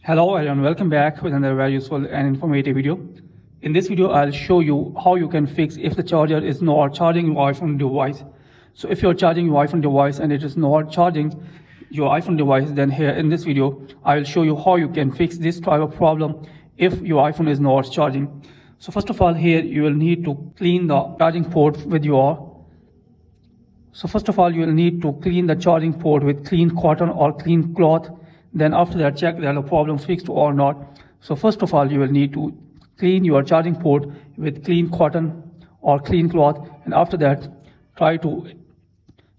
Hello and welcome back with another very useful and informative video. In this video, I'll show you how you can fix if the charger is not charging your iPhone device. So if you're charging your iPhone device and it is not charging your iPhone device, then here in this video, I will show you how you can fix this type of problem if your iPhone is not charging. So first of all, here you will need to clean the charging port with your clean the charging port with clean cotton or clean cloth. Then after that, check that the problem fixed or not. So first of all, you will need to clean your charging port with clean cotton or clean cloth. And after that, try to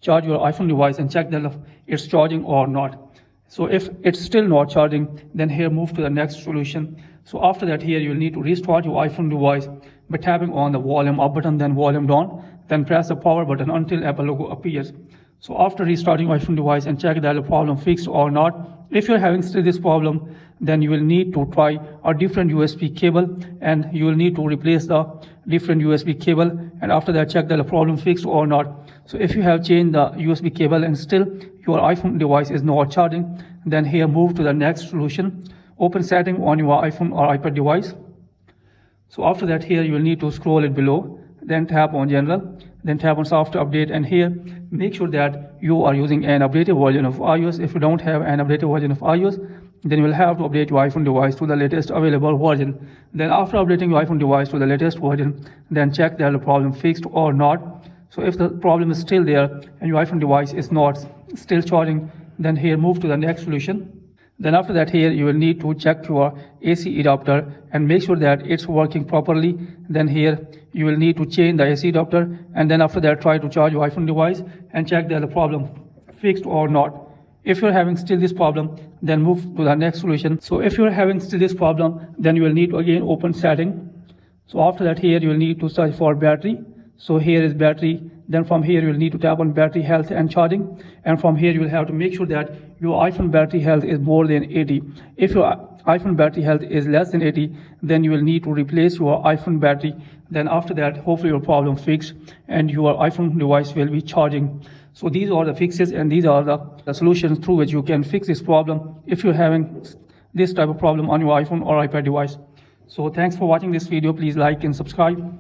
charge your iPhone device and check that it's charging or not. So if it's still not charging, then here move to the next solution. So after that, here you will need to restart your iPhone device by tapping on the volume up button, then volume down, then press the power button until Apple logo appears. So after restarting your iPhone device and check that the problem fixed or not. If you're having still this problem, then you will need to try a different USB cable and you will need to replace the different USB cable, and after that check that the problem fixed or not. So if you have changed the USB cable and still your iPhone device is not charging, then here move to the next solution. Open setting on your iPhone or iPad device. So after that, here you will need to scroll it below, then tap on general, then tap on software update, and here make sure that you are using an updated version of iOS. If you don't have an updated version of iOS, then you will have to update your iPhone device to the latest available version. Then after updating your iPhone device to the latest version, then check that the problem fixed or not. So if the problem is still there and your iPhone device is not still charging, then here move to the next solution. Then after that, here you will need to check your AC adapter and make sure that it's working properly. Then here you will need to change the AC adapter, and then after that try to charge your iPhone device and check that the problem fixed or not. If you're having still this problem, then move to the next solution. So if you're having still this problem, then you will need to again open setting. So after that, here you will need to search for battery. So here is battery. Then from here you will need to tap on battery health and charging, and from here you will have to make sure that your iPhone battery health is more than 80. If your iPhone battery health is less than 80, then you will need to replace your iPhone battery. Then after that, hopefully your problem fixed and your iPhone device will be charging. So these are the fixes and these are the solutions through which you can fix this problem if you're having this type of problem on your iPhone or iPad device. So thanks for watching this video. Please like and subscribe.